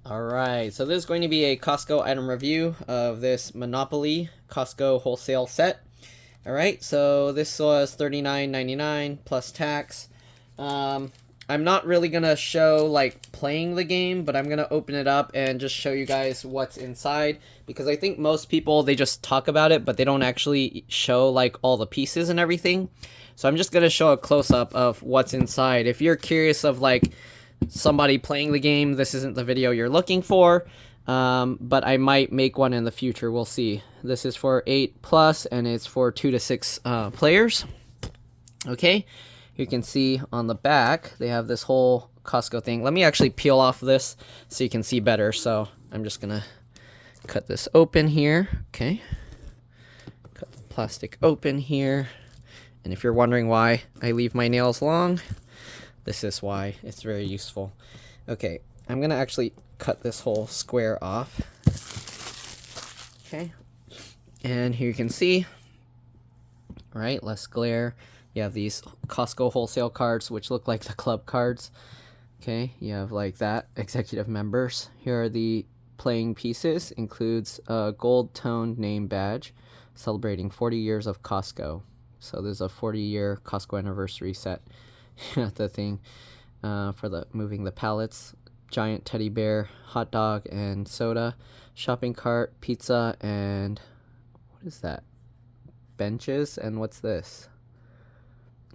Alright, so this is going to be a Costco item review of this Monopoly Costco Wholesale set. Alright, so this was $39.99 plus tax. I'm not really going to show like playing the game, but I'm going to open it up and just show you guys what's inside. Because I think most people, they just talk about it, but they don't actually show like all the pieces and everything. So I'm just going to show a close-up of what's inside. If you're curious of like somebody playing the game, this isn't the video you're looking for, but I might make one in the future. We'll see. This is for 8+, and it's for 2 to 6 players. Okay, you can see on the back they have this whole Costco thing. Let me actually peel off this so you can see better. So I'm just gonna cut this open here. Okay, cut the plastic open here, and if you're wondering why I leave my nails long, this is why. It's very useful. Okay, I'm gonna actually cut this whole square off. Okay, and here you can see, all right, less glare. You have these Costco wholesale cards, which look like the club cards. Okay, you have like that, executive members. Here are the playing pieces. Includes a gold toned name badge celebrating 40 years of Costco. So there's a 40-year Costco anniversary set. The thing for the moving the pallets, giant teddy bear, hot dog and soda, shopping cart, pizza, and what is that? Benches. And what's this?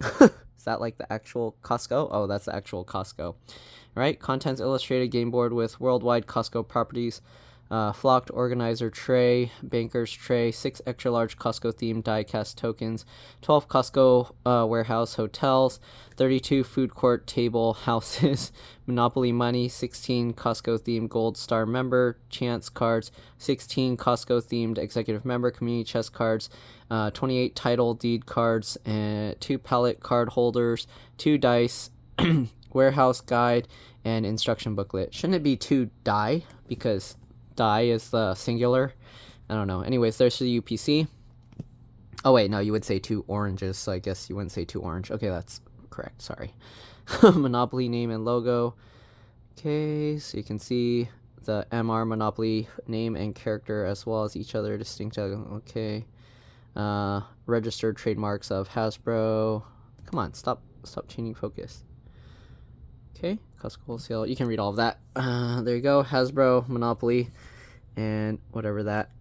Is that like the actual Costco? Oh, that's the actual Costco. Right? Contents illustrated game board with worldwide Costco properties. Flocked organizer tray, banker's tray, 6 extra large Costco themed die-cast tokens, 12 Costco warehouse hotels, 32 food court table houses, Monopoly money, 16 Costco themed gold star member chance cards, 16 Costco themed executive member community chest cards, 28 title deed cards, and 2 pallet card holders, 2 dice, warehouse guide, and instruction booklet. Shouldn't it be 2 die, because die is the singular? I don't know. Anyways, there's the UPC. Oh wait, no, you would say 2 oranges, so I guess you wouldn't say 2 orange. Okay, that's correct. Sorry. Monopoly name and logo. Okay, so you can see the MR Monopoly name and character as well as each other distinct. Okay. Registered trademarks of Hasbro. Come on, stop changing focus. Okay, Costco Wholesale. You can read all of that. There you go. Hasbro, Monopoly, and whatever that.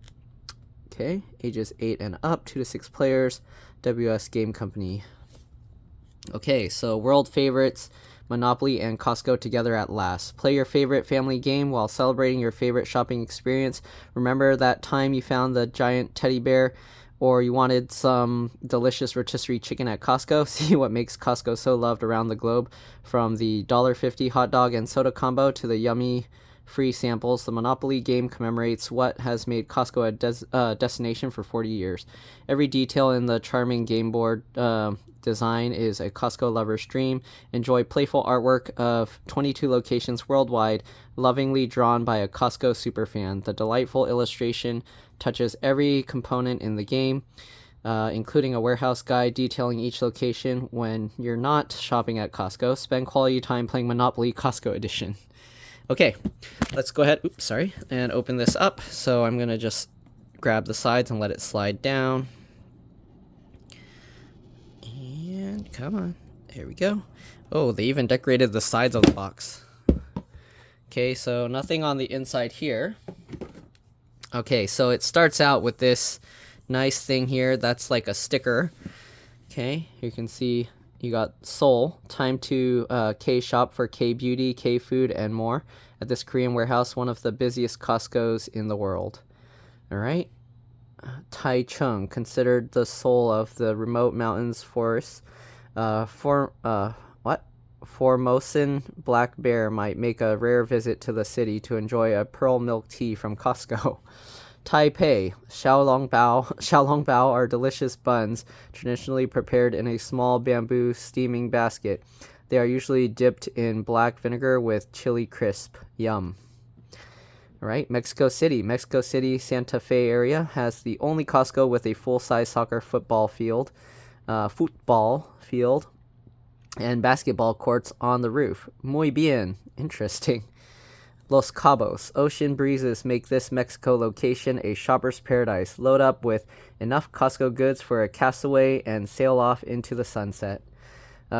Okay, ages 8 and up, 2 to 6 players. WS Game Company. Okay, so world favorites, Monopoly and Costco together at last. Play your favorite family game while celebrating your favorite shopping experience. Remember that time you found the giant teddy bear, or you wanted some delicious rotisserie chicken at Costco? See what makes Costco so loved around the globe. From the $1.50 hot dog and soda combo to the yummy free samples, the Monopoly game commemorates what has made Costco a destination for 40 years. Every detail in the charming game board design is a Costco lover's dream. Enjoy playful artwork of 22 locations worldwide, lovingly drawn by a Costco superfan. The delightful illustration touches every component in the game, including a warehouse guide detailing each location. When you're not shopping at Costco, spend quality time playing Monopoly Costco Edition. Okay, let's go ahead, and open this up. So I'm going to just grab the sides and let it slide down. And come on, there we go. Oh, they even decorated the sides of the box. Okay, so nothing on the inside here. Okay, so it starts out with this nice thing here. That's like a sticker. Okay, you can see you got Seoul. Time to K shop for K beauty, K food, and more at this Korean warehouse, one of the busiest Costco's in the world. All right. Taichung, considered the soul of the remote mountains forests. Formosan black bear might make a rare visit to the city to enjoy a pearl milk tea from Costco. Taipei, xiaolongbao are delicious buns, traditionally prepared in a small bamboo steaming basket. They are usually dipped in black vinegar with chili crisp. Yum. All right, Mexico City, Santa Fe area has the only Costco with a full-size soccer football field, and basketball courts on the roof. Muy bien. Interesting. Los Cabos. Ocean breezes make this Mexico location a shopper's paradise. Load up with enough Costco goods for a castaway and sail off into the sunset.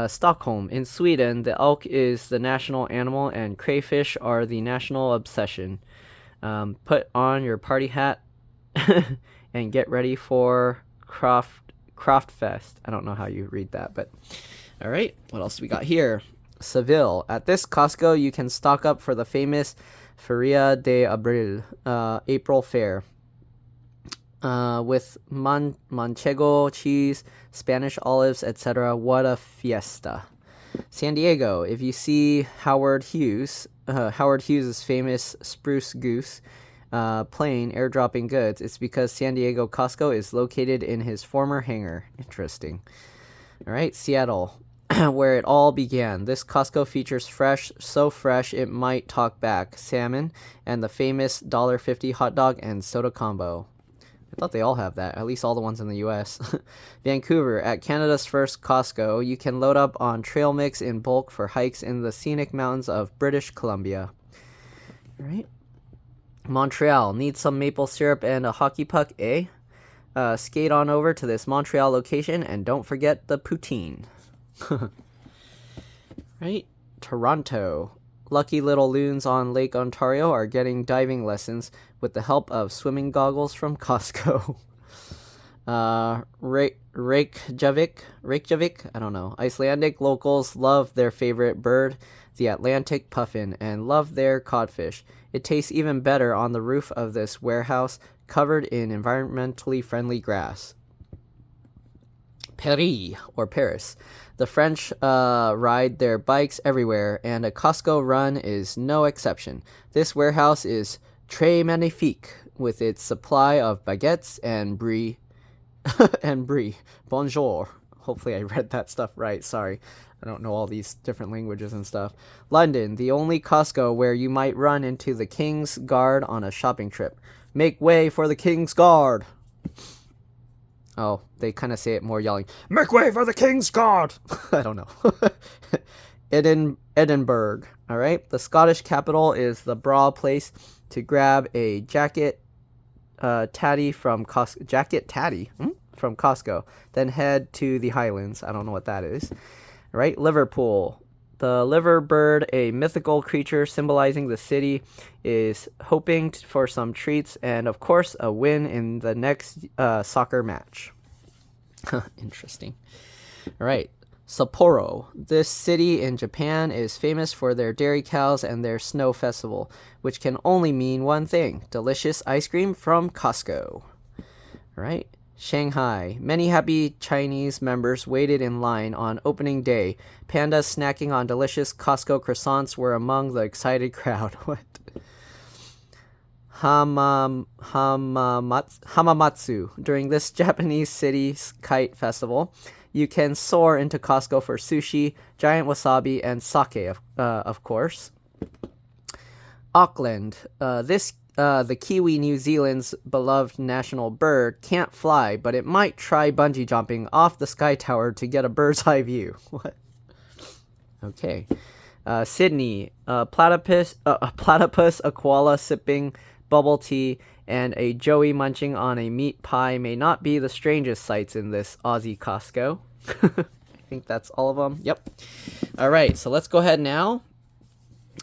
Stockholm. In Sweden, the elk is the national animal and crayfish are the national obsession. Put on your party hat and get ready for Kraftfest. I don't know how you read that, but all right. What else we got here? Seville. At this Costco, you can stock up for the famous Feria de Abril, April Fair, with manchego cheese, Spanish olives, etc. What a fiesta. San Diego. If you see Howard Hughes' famous spruce goose plane airdropping goods, it's because San Diego Costco is located in his former hangar. Interesting. All right, Seattle. Where it all began. This Costco features fresh, so fresh it might talk back, salmon, and the famous $1.50 hot dog and soda combo. I thought they all have that, at least all the ones in the US. Vancouver. At Canada's first Costco, you can load up on trail mix in bulk for hikes in the scenic mountains of British Columbia. All right. Montreal. Need some maple syrup and a hockey puck, eh? Skate on over to this Montreal location and don't forget the poutine. Right? Toronto. Lucky little loons on Lake Ontario are getting diving lessons with the help of swimming goggles from Costco. Reykjavik, I don't know. Icelandic locals love their favorite bird, the Atlantic puffin, and love their codfish. It tastes even better on the roof of this warehouse covered in environmentally friendly grass. Paris. The French ride their bikes everywhere, and a Costco run is no exception. This warehouse is très magnifique, with its supply of baguettes and brie. Bonjour. Hopefully I read that stuff right. Sorry. I don't know all these different languages and stuff. London, the only Costco where you might run into the King's Guard on a shopping trip. Make way for the King's Guard. Oh, they kind of say it more yelling. Make way for the King's Guard! I don't know. Edinburgh. All right. The Scottish capital is the bra place to grab a jacket tatty from Costco. Then head to the Highlands. I don't know what that is. All right. Liverpool. The liver bird, a mythical creature symbolizing the city, is hoping for some treats and, of course, a win in the next soccer match. Interesting. All right. Sapporo. This city in Japan is famous for their dairy cows and their snow festival, which can only mean one thing: delicious ice cream from Costco. All right. Shanghai. Many happy Chinese members waited in line on opening day. Pandas snacking on delicious Costco croissants were among the excited crowd. What? Hamamatsu. During this Japanese city's kite festival, you can soar into Costco for sushi, giant wasabi, and sake, of course. Auckland. The kiwi, New Zealand's beloved national bird, can't fly, but it might try bungee jumping off the sky tower to get a bird's eye view. What? Okay. Sydney. Platypus, a koala sipping bubble tea, and a joey munching on a meat pie may not be the strangest sights in this Aussie Costco. I think that's all of them. Yep. All right, so let's go ahead now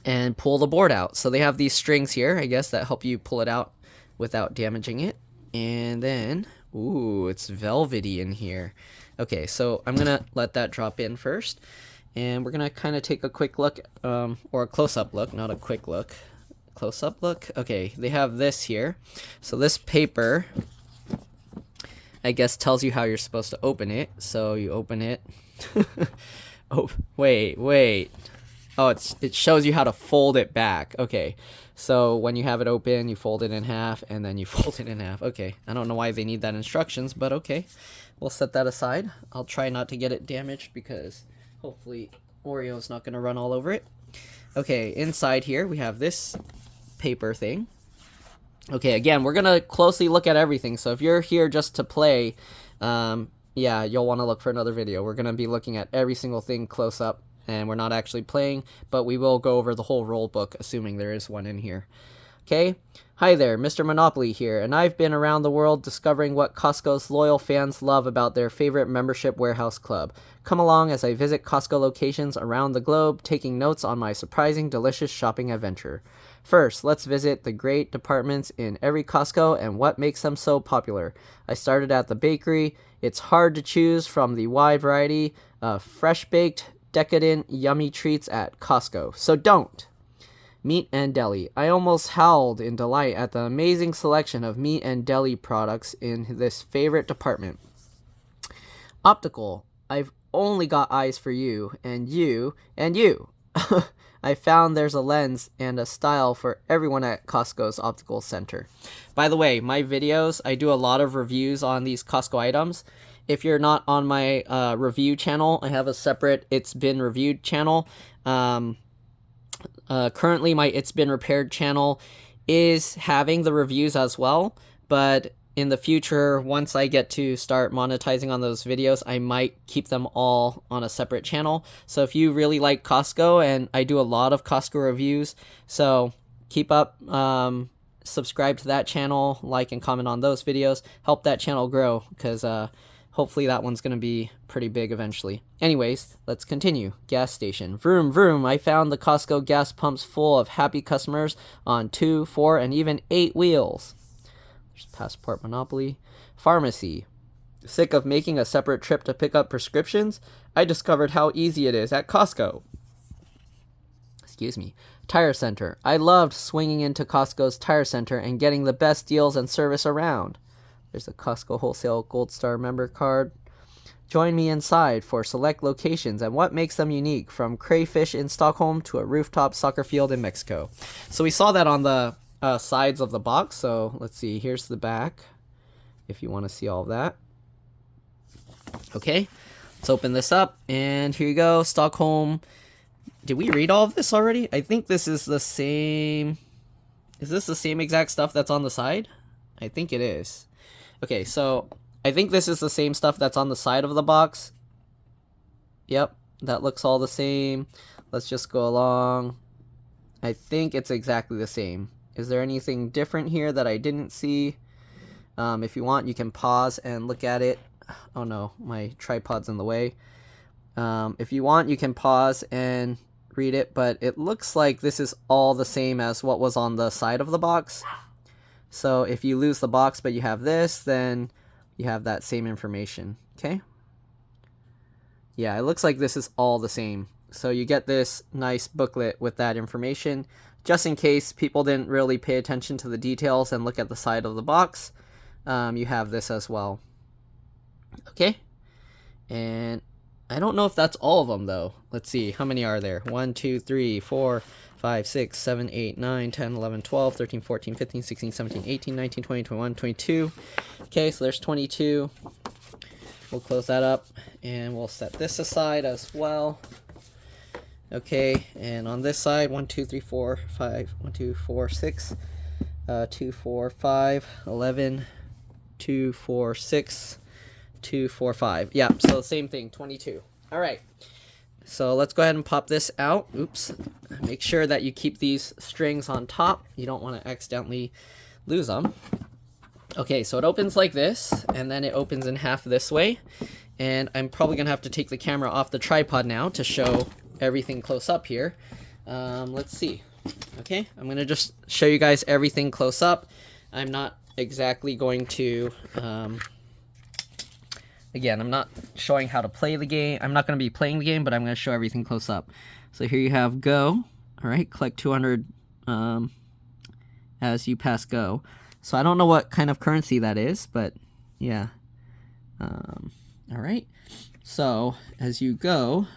and pull the board out. So they have these strings here, I guess, that help you pull it out without damaging it. And then, ooh, it's velvety in here. Okay, so I'm gonna let that drop in first, and we're gonna kind of take a quick look, or a close-up look, not a quick look. Close-up look. Okay, they have this here. So this paper, I guess, tells you how you're supposed to open it. So you open it. Oh, wait. Oh, it shows you how to fold it back. Okay, so when you have it open, you fold it in half, and then you fold it in half. Okay, I don't know why they need that instructions, but okay. We'll set that aside. I'll try not to get it damaged because hopefully Oreo's not going to run all over it. Okay, inside here we have this paper thing. Okay, again, we're going to closely look at everything. So if you're here just to play, yeah, you'll want to look for another video. We're going to be looking at every single thing close up and we're not actually playing, but we will go over the whole rule book, assuming there is one in here. Okay? Hi there, Mr. Monopoly here, and I've been around the world discovering what Costco's loyal fans love about their favorite membership warehouse club. Come along as I visit Costco locations around the globe, taking notes on my surprising, delicious shopping adventure. First, let's visit the great departments in every Costco and what makes them so popular. I started at the bakery. It's hard to choose from the wide variety of fresh-baked, decadent, yummy treats at Costco, so don't! Meat and deli. I almost howled in delight at the amazing selection of meat and deli products in this favorite department. Optical. I've only got eyes for you, and you, and you. I found there's a lens and a style for everyone at Costco's Optical Center. By the way, my videos, I do a lot of reviews on these Costco items. If you're not on my review channel, I have a separate It's Been Reviewed channel. Currently, my It's Been Repaired channel is having the reviews as well, but in the future, once I get to start monetizing on those videos, I might keep them all on a separate channel. So if you really like Costco, and I do a lot of Costco reviews, so keep up, subscribe to that channel, like and comment on those videos, help that channel grow, because hopefully that one's going to be pretty big eventually. Anyways, let's continue. Gas station. Vroom, vroom. I found the Costco gas pumps full of happy customers on 2, 4, and even 8 wheels. There's Passport Monopoly. Pharmacy. Sick of making a separate trip to pick up prescriptions? I discovered how easy it is at Costco. Excuse me. Tire Center. I loved swinging into Costco's Tire Center and getting the best deals and service around. There's a Costco Wholesale Gold Star member card. Join me inside for select locations and what makes them unique, from crayfish in Stockholm to a rooftop soccer field in Mexico. So we saw that on the sides of the box. So let's see. Here's the back, if you want to see all of that. Okay, let's open this up. And here you go. Stockholm. Did we read all of this already? I think this is the same. Is this the same exact stuff that's on the side? I think it is. Okay, so I think this is the same stuff that's on the side of the box. Yep, that looks all the same. Let's just go along. I think it's exactly the same. Is there anything different here that I didn't see? If you want, you can pause and look at it. Oh no, my tripod's in the way. If you want, you can pause and read it, but it looks like this is all the same as what was on the side of the box. So if you lose the box but you have this, then you have that same information. Okay? Yeah, it looks like this is all the same. So you get this nice booklet with that information, just in case people didn't really pay attention to the details and look at the side of the box. You have this as well. Okay? And I don't know if that's all of them, though. Let's see. How many are there? 1, 2, 3, 4, 5, 6, 7, 8, 9, 10, 11, 12, 13, 14, 15, 16, 17, 18, 19, 20, 21, 22. Okay, so there's 22. We'll close that up, and we'll set this aside as well. Okay, and on this side, 1, 2, 3, 4, 5, 1, 2, 4, 6, 2, 4, 5, 11, 2, 4, 6, 2, 4, 5. Yeah, so same thing, 22. All right. So let's go ahead and pop this out. Oops. Make sure that you keep these strings on top. You don't want to accidentally lose them. Okay, so it opens like this, and then it opens in half this way. And I'm probably going to have to take the camera off the tripod now to show everything close up here. Let's see. Okay, I'm going to just show you guys everything close up. I'm not exactly going to... Again, I'm not showing how to play the game. I'm not going to be playing the game, but I'm going to show everything close up. So here you have go. All right, collect 200 as you pass go. So I don't know what kind of currency that is, but yeah. All right. So as you go,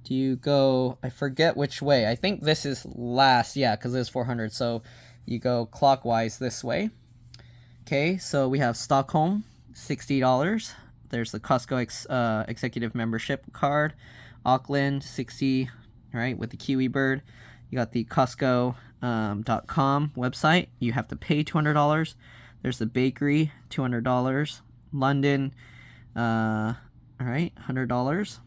do you go, I forget which way. I think this is last, yeah, because there's 400. So you go clockwise this way. Okay, so we have Stockholm. $60. There's the Costco executive membership card. Auckland, $60, right, with the Kiwi bird. You got the Costco .com website. You have to pay $200. There's the bakery, $200. London, all right, $100.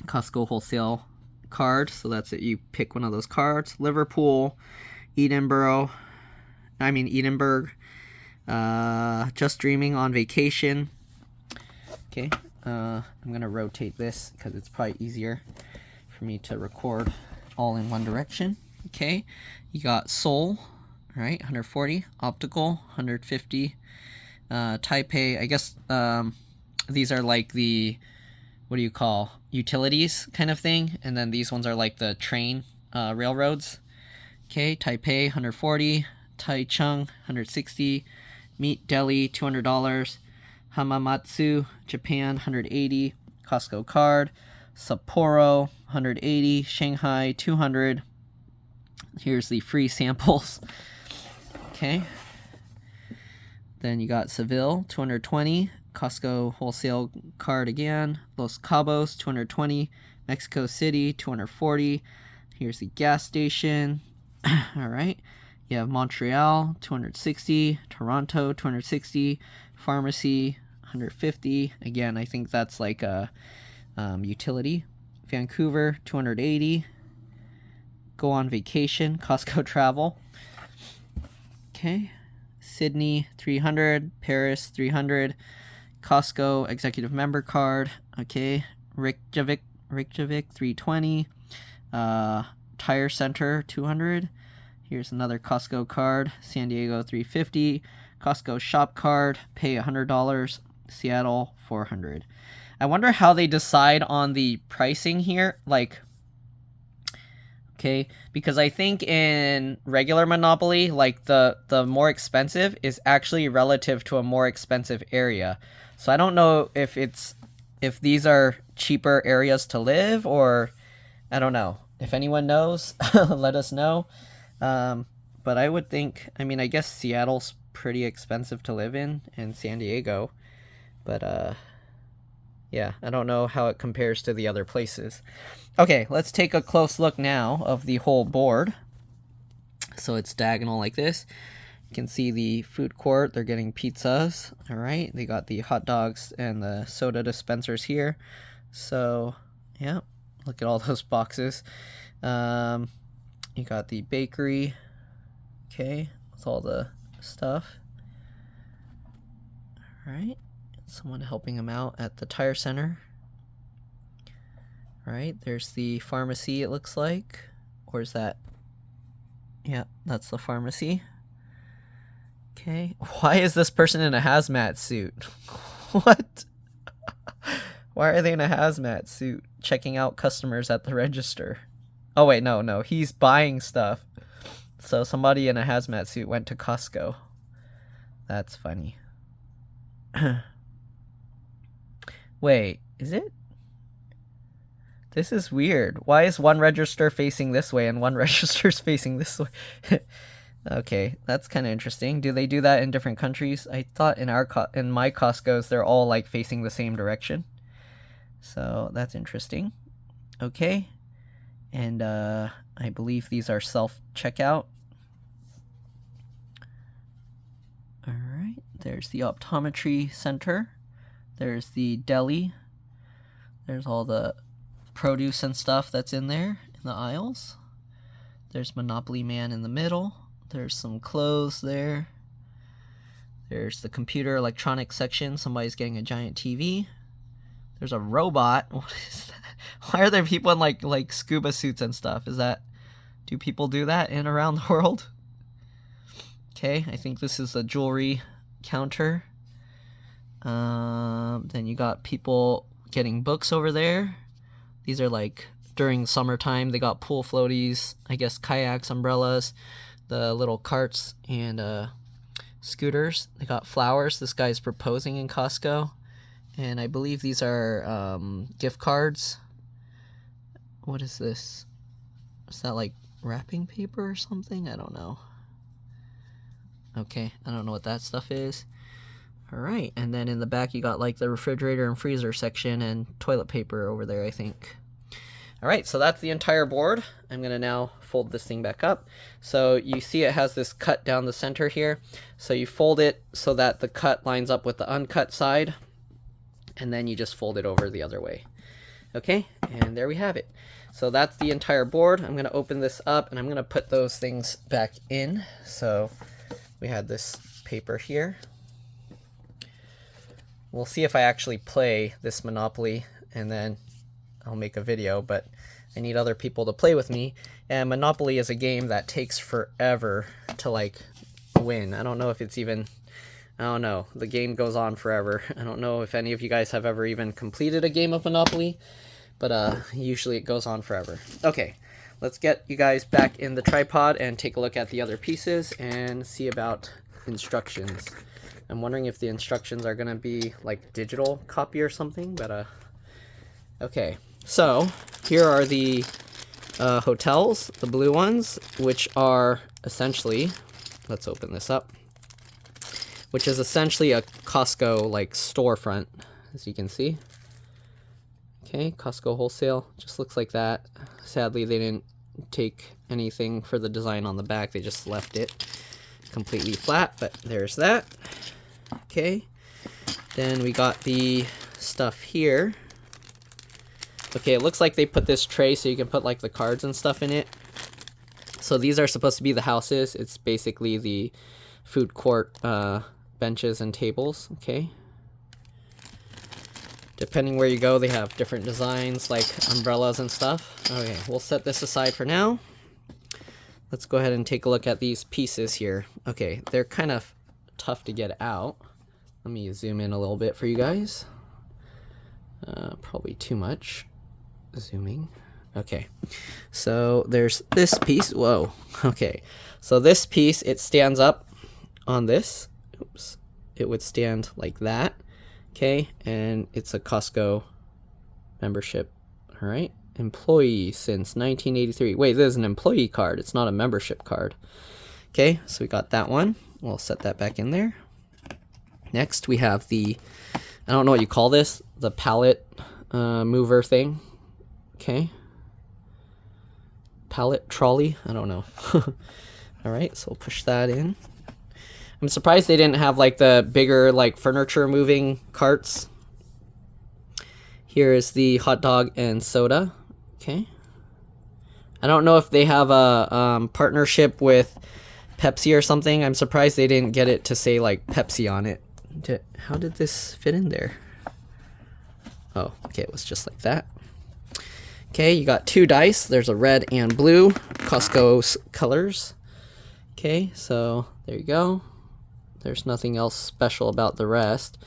Costco Wholesale card. So that's it. You pick one of those cards. Liverpool, Edinburgh. Just Dreaming on Vacation. Okay. I'm going to rotate this because it's probably easier for me to record all in one direction. Okay. You got Seoul, right? 140. Optical, 150. Taipei, I guess these are like the, what do you call, utilities kind of thing. And then these ones are like the train railroads. Okay, Taipei, 140. Taichung, 160. Meat Deli, $200. Hamamatsu, Japan, 180. Costco card. Sapporo, 180. Shanghai, 200. Here's the free samples. Okay. Then you got Seville, 220. Costco Wholesale card again. Los Cabos, 220. Mexico City, 240. Here's the gas station. All right. You have Montreal, 260. Toronto, 260. Pharmacy, 150. Again, I think that's like a utility. Vancouver, 280. Go on Vacation, Costco Travel. Okay. Sydney, 300. Paris, 300. Costco Executive Member Card. Okay. Reykjavik, 320. Tire Center, 200. Here's another Costco card. San Diego, 350. Costco Shop Card. Pay $100. Seattle, 400. I wonder how they decide on the pricing here. Like, okay, because I think in regular Monopoly, like the more expensive is actually relative to a more expensive area. So I don't know if these are cheaper areas to live, or I don't know. If anyone knows, let us know. But I would think, I mean, I guess Seattle's pretty expensive to live in, and San Diego. But yeah, I don't know how it compares to the other places. Okay, let's take a close look now of the whole board. So it's diagonal like this. You can see the food court. They're getting pizzas. All right, they got the hot dogs and the soda dispensers here. So yeah, look at all those boxes. You got the bakery. Okay, with all the stuff. All right, someone helping them out at the tire center. All right, there's the pharmacy, it looks like. Or is that? Yeah, that's the pharmacy. Okay, why is this person in a hazmat suit? What? Why are they in a hazmat suit checking out customers at the register? Oh wait, no, he's buying stuff. So somebody in a hazmat suit went to Costco. That's funny. Wait, is it? This is weird. Why is one register facing this way and one register's facing this way? Okay, that's kind of interesting. Do they do that in different countries? I thought in my Costco's they're all like facing the same direction. So that's interesting. Okay. And I believe these are self-checkout. All right, there's the optometry center. There's the deli. There's all the produce and stuff that's in there in the aisles. There's Monopoly Man in the middle. There's some clothes there. There's the computer electronics section. Somebody's getting a giant TV. There's a robot. What is that? Why are there people in like scuba suits and stuff? Do people do that in around the world? Okay, I think this is a jewelry counter. Then you got people getting books over there. These are like during summertime. They got pool floaties, I guess kayaks, umbrellas, the little carts, and scooters. They got flowers. This guy's proposing in Costco. And I believe these are gift cards. What is this? Is that like wrapping paper or something? I don't know. Okay, I don't know what that stuff is. All right, and then in the back you got like the refrigerator and freezer section and toilet paper over there, I think. All right, so that's the entire board. I'm gonna now fold this thing back up. So you see it has this cut down the center here. So you fold it so that the cut lines up with the uncut side, and then you just fold it over the other way. Okay, and there we have it. So that's the entire board. I'm going to open this up and I'm going to put those things back in. So we had this paper here. We'll see if I actually play this Monopoly and then I'll make a video, but I need other people to play with me. And Monopoly is a game that takes forever to like win. I don't know if it's even, I don't know. The game goes on forever. I don't know if any of you guys have ever even completed a game of Monopoly, but usually it goes on forever. Okay, let's get you guys back in the tripod and take a look at the other pieces and see about instructions. I'm wondering if the instructions are gonna be like digital copy or something, but okay. So here are the hotels, the blue ones, which are essentially, let's open this up, which is essentially a Costco like storefront, as you can see. Okay, Costco Wholesale, just looks like that. Sadly, they didn't take anything for the design on the back. They just left it completely flat, but there's that. Okay, then we got the stuff here. Okay, it looks like they put this tray so you can put like the cards and stuff in it. So these are supposed to be the houses. It's basically the food court benches and tables. Okay. Depending where you go, they have different designs like umbrellas and stuff. Okay, we'll set this aside for now. Let's go ahead and take a look at these pieces here. Okay, they're kind of tough to get out. Let me zoom in a little bit for you guys. Probably too much zooming. Okay, so there's this piece. Whoa. Okay, so this piece, it stands up on this. Oops. It would stand like that. Okay, and it's a Costco membership. All right, employee since 1983. Wait, this is an employee card. It's not a membership card. Okay, so we got that one. We'll set that back in there. Next, we have the, I don't know what you call this, the pallet mover thing. Okay. Pallet trolley. I don't know. All right, so we'll push that in. I'm surprised they didn't have like the bigger like furniture moving carts. Here is the hot dog and soda. Okay. I don't know if they have a partnership with Pepsi or something. I'm surprised they didn't get it to say like Pepsi on it. How did this fit in there? Oh, okay, it was just like that. Okay, you got two dice. There's a red and blue, Costco's colors. Okay, so there you go. There's nothing else special about the rest.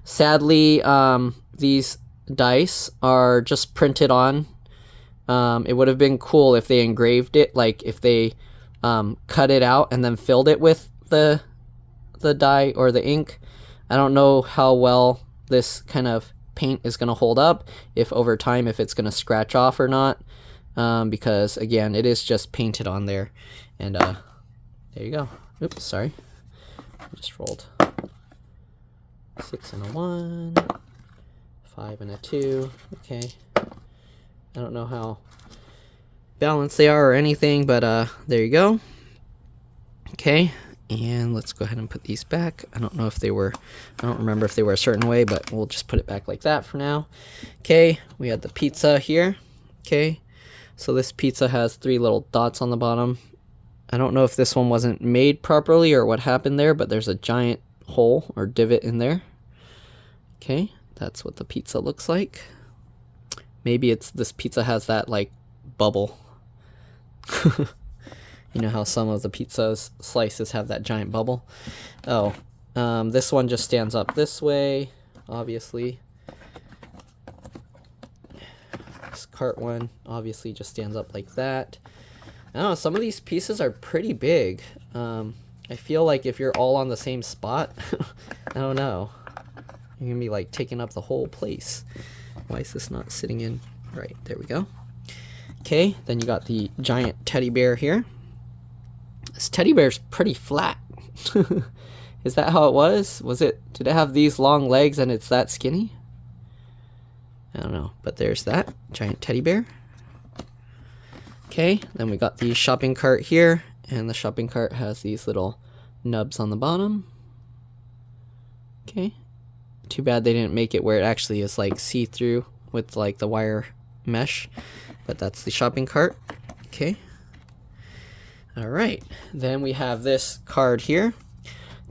Sadly, these dice are just printed on. It would have been cool if they engraved it, like if they cut it out and then filled it with the dye or the ink. I don't know how well this kind of paint is going to hold up, if over time, if it's going to scratch off or not, because again, it is just painted on there. And there you go. Oops, sorry. I just rolled 6 and a 1, 5 and a 2. Okay. I don't know how balanced they are or anything, but there you go. Okay, and let's go ahead and put these back. I don't know if they were, I don't remember if they were a certain way, but we'll just put it back like that for now. Okay, we had the pizza here. Okay, so this pizza has 3 little dots on the bottom. I don't know if this one wasn't made properly or what happened there, but there's a giant hole or divot in there. Okay, that's what the pizza looks like. Maybe it's, this pizza has that like bubble. You know how some of the pizza's slices have that giant bubble? Oh, this one just stands up this way, obviously. This cart one obviously just stands up like that. I don't know, some of these pieces are pretty big. I feel like if you're all on the same spot, I don't know, you're gonna be like taking up the whole place. Why is this not sitting in? Right, there we go. Okay, then you got the giant teddy bear here. This teddy bear's pretty flat. Is that how it was? Did it have these long legs and it's that skinny? I don't know, but there's that giant teddy bear. Okay, then we got the shopping cart here, and the shopping cart has these little nubs on the bottom. Okay, too bad they didn't make it where it actually is like see-through with like the wire mesh, but that's the shopping cart. Okay. All right, then we have this card here.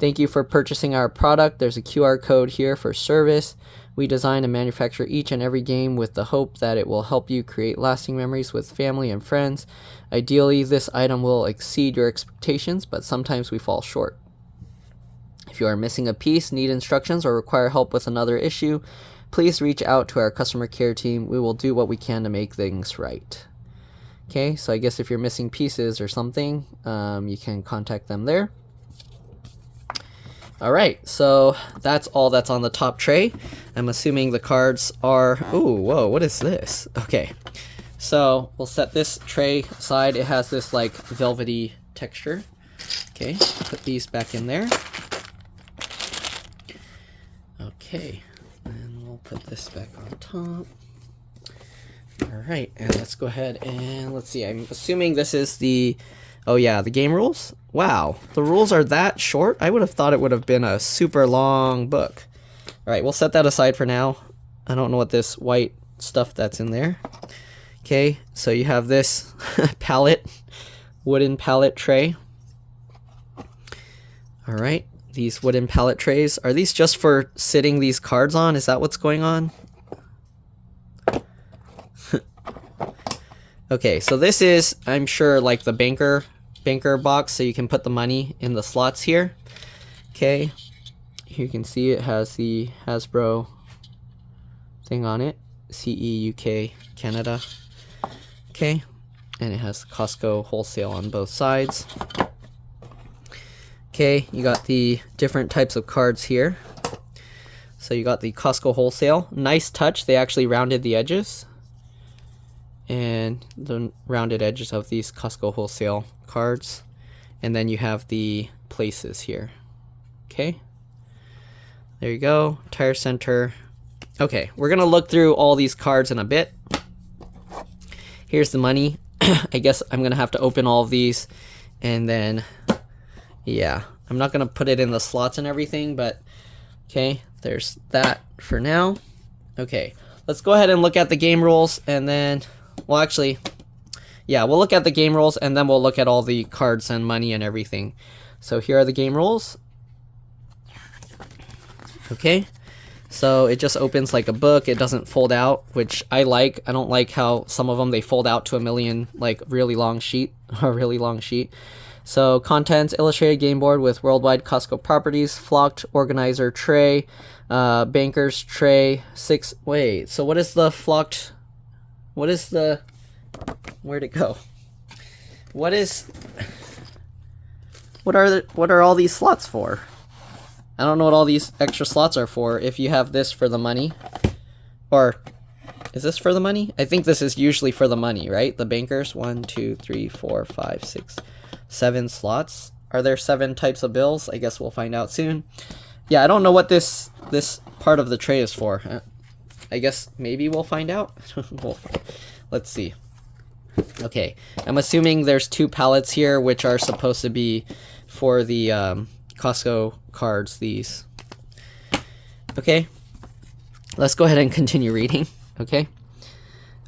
Thank you for purchasing our product. There's a QR code here for service. We design and manufacture each and every game with the hope that it will help you create lasting memories with family and friends. Ideally, this item will exceed your expectations, but sometimes we fall short. If you are missing a piece, need instructions, or require help with another issue, please reach out to our customer care team. We will do what we can to make things right. Okay, so I guess if you're missing pieces or something, you can contact them there. All right, so that's all that's on the top tray. I'm assuming the cards are, ooh, whoa, what is this? Okay, so we'll set this tray aside. It has this like velvety texture. Okay, put these back in there. Okay, and we'll put this back on top. All right, and let's go ahead and let's see. I'm assuming this is the, oh yeah, the game rules. Wow, the rules are that short? I would have thought it would have been a super long book. All right, we'll set that aside for now. I don't know what this white stuff that's in there. Okay, so you have this palette, wooden palette tray. All right, these wooden palette trays. Are these just for sitting these cards on? Is that what's going on? Okay, so this is, I'm sure, like the banker box, so you can put the money in the slots here. Okay, here you can see it has the Hasbro thing on it, CE UK Canada. Okay, and it has Costco Wholesale on both sides. Okay, you got the different types of cards here. So you got the Costco Wholesale. Nice touch, they actually rounded the edges. And the rounded edges of these Costco Wholesale cards. And then you have the places here. Okay, there you go, Tire Center. Okay, we're gonna look through all these cards in a bit. Here's the money. I guess I'm gonna have to open all of these, and then yeah, I'm not gonna put it in the slots and everything, but okay, there's that for now. Okay, let's go ahead and look at the game rules, and then, well, actually, yeah, we'll look at the game rules, and then we'll look at all the cards and money and everything. So here are the game rules. Okay, so it just opens like a book. It doesn't fold out, which I like. I don't like how some of them, they fold out to a million, like really long sheet, a really long sheet. So contents: illustrated game board with worldwide Costco properties, flocked organizer tray, banker's tray, wait, so what is the flocked, what is the, where'd it go? What are all these slots for? I don't know what all these extra slots are for. If you have this for the money, or is this for the money? I think this is usually for the money, right? The bankers, 1, 2, 3, 4, 5, 6, 7 slots. Are there 7 types of bills? I guess we'll find out soon. Yeah, I don't know what this part of the tray is for. I guess maybe we'll find out. Let's see. Okay, I'm assuming there's 2 pallets here, which are supposed to be for the Costco cards, these. Okay, let's go ahead and continue reading. Okay,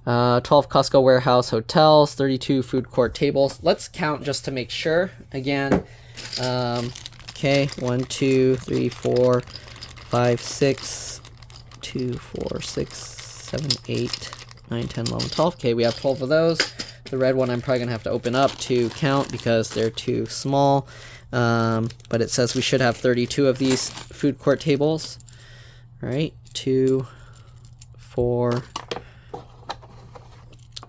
12 Costco warehouse hotels, 32 food court tables. Let's count just to make sure. Again, okay, 1, 2, 3, 4, 5, 6, 2, 4, 6, 7, 8, 9, 10, 11, 12. Okay, we have 12 of those. The red one I'm probably gonna have to open up to count because they're too small. But it says we should have 32 of these food court tables. All right, 2, 4,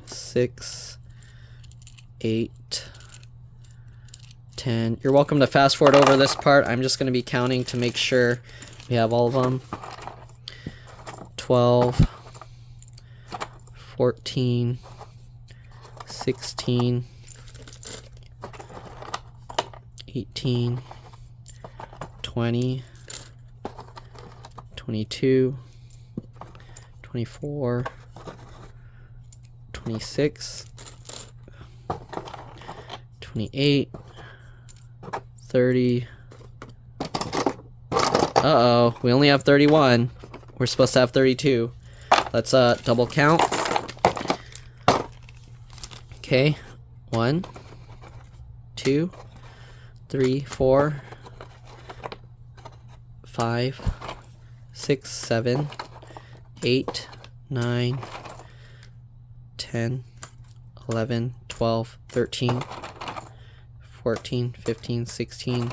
6, 8, 10. You're welcome to fast forward over this part. I'm just going to be counting to make sure we have all of them. 12, 14, 16, 18, 20, 22, 24, 26, 28, 30. Uh-oh, we only have 31. We're supposed to have 32. Let's double count. Okay, 1, 2, 3, 4, 5, 6, 7, 8, 9, 10, 11, 12, 13, 14, 15, 16.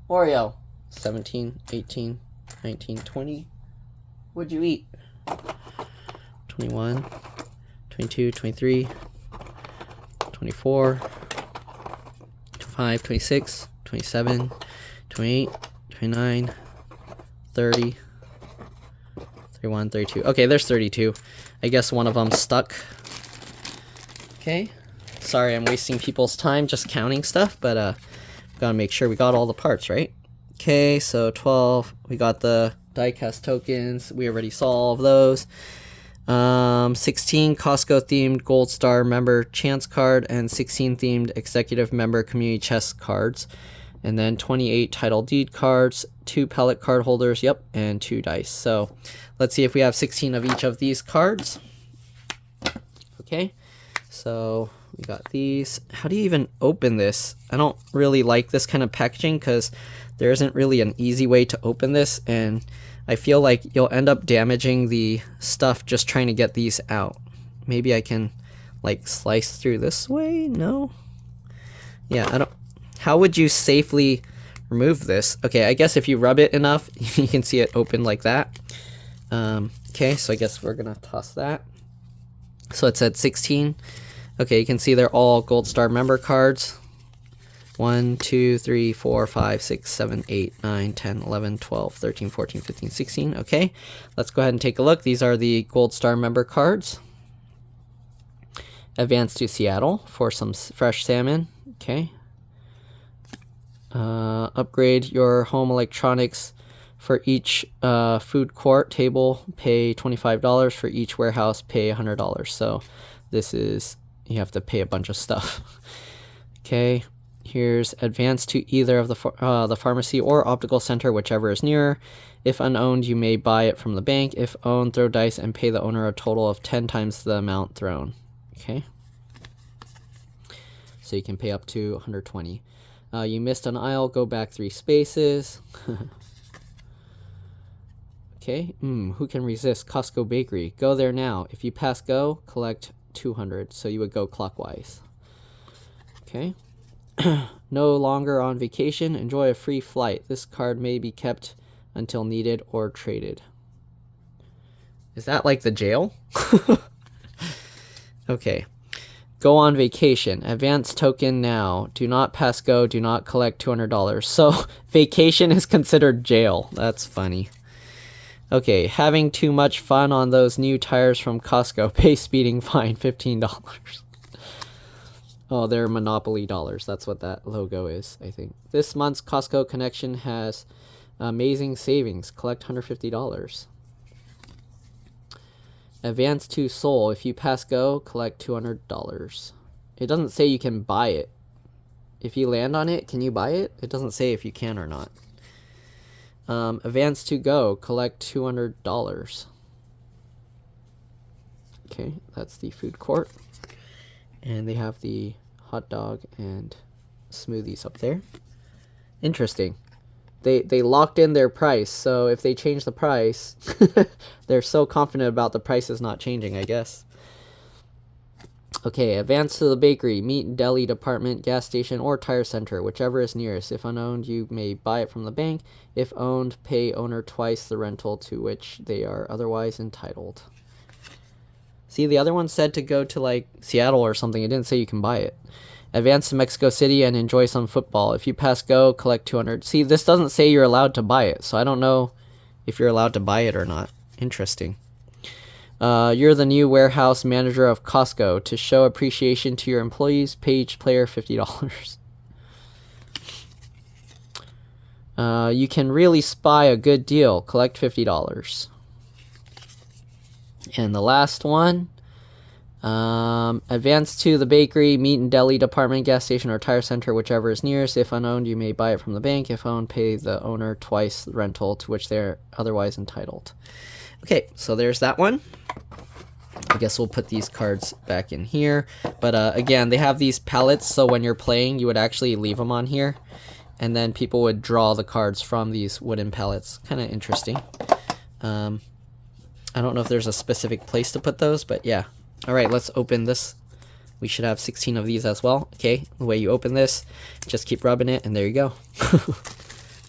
Oreo. 17, 18, 19, 20. What'd you eat? 21, 22, 23, 24, 25, 26, 27, 28, 29, 30, 31, 32. Okay, there's 32. I guess one of them stuck. Okay. Sorry, I'm wasting people's time just counting stuff, but gotta make sure we got all the parts, right? Okay, so 12. We got the die-cast tokens. We already saw all of those. 16 Costco themed Gold Star member chance card and 16 themed executive member community chest cards. And then 28 title deed cards, 2 pallet card holders, yep, and 2 dice. So let's see if we have 16 of each of these cards. Okay, so we got these. How do you even open this? I don't really like this kind of packaging because there isn't really an easy way to open this, and I feel like you'll end up damaging the stuff just trying to get these out. Maybe I can like slice through this way? No? Yeah, I don't... How would you safely remove this? Okay, I guess if you rub it enough, you can see it open like that. Okay, so I guess we're gonna toss that. So it said 16. Okay, you can see they're all Gold Star member cards. 1, 2, 3, 4, 5, 6, 7, 8, 9, 10, 11, 12, 13, 14, 15, 16. Okay, let's go ahead and take a look. These are the Gold Star member cards. Advance to Seattle for some fresh salmon. Okay. Upgrade your home electronics for each food court table. Pay $25 for each warehouse. Pay $100. So this is, you have to pay a bunch of stuff. Okay. Here's advance to either of the pharmacy or optical center, whichever is nearer. If unowned, you may buy it from the bank. If owned, throw dice and pay the owner a total of 10 times the amount thrown. Okay. So you can pay up to 120. You missed an aisle, go back 3 spaces. Okay. Who can resist Costco Bakery? Go there now. If you pass go, collect 200. So you would go clockwise. Okay. No longer on vacation. Enjoy a free flight. This card may be kept until needed or traded. Is that like the jail? Okay. Go on vacation. Advance token now. Do not pass go. Do not collect $200. So vacation is considered jail. That's funny. Okay. Having too much fun on those new tires from Costco. Pay speeding fine. $15. Oh, they're Monopoly dollars. That's what that logo is, I think. This month's Costco connection has amazing savings. Collect $150. Advance to Seoul. If you pass go, collect $200. It doesn't say you can buy it. If you land on it, can you buy it? It doesn't say if you can or not. Advance to go. Collect $200. Okay, that's the food court. And they have the hot dog and smoothies up there. Interesting. They locked in their price, so if they change the price, they're so confident about the prices not changing, I guess. Okay, advance to the bakery, meat and deli department, gas station, or tire center, whichever is nearest. If unowned, you may buy it from the bank. If owned, pay owner twice the rental to which they are otherwise entitled. See, the other one said to go to, like, Seattle or something. It didn't say you can buy it. Advance to Mexico City and enjoy some football. If you pass go, collect 200. See, this doesn't say you're allowed to buy it, so I don't know if you're allowed to buy it or not. Interesting. You're the new warehouse manager of Costco. To show appreciation to your employees, pay each player $50. You can really spy a good deal. Collect $50. And the last one, advance to the bakery, meat and deli department, gas station, or tire center, whichever is nearest. If unowned, you may buy it from the bank. If owned, pay the owner twice the rental to which they're otherwise entitled. Okay, so there's that one. I guess we'll put these cards back in here. But again, they have these pallets, so when you're playing, you would actually leave them on here. And then people would draw the cards from these wooden pallets. Kind of interesting. I don't know if there's a specific place to put those, but yeah. Alright, let's open this. We should have 16 of these as well. Okay, the way you open this, just keep rubbing it, and there you go.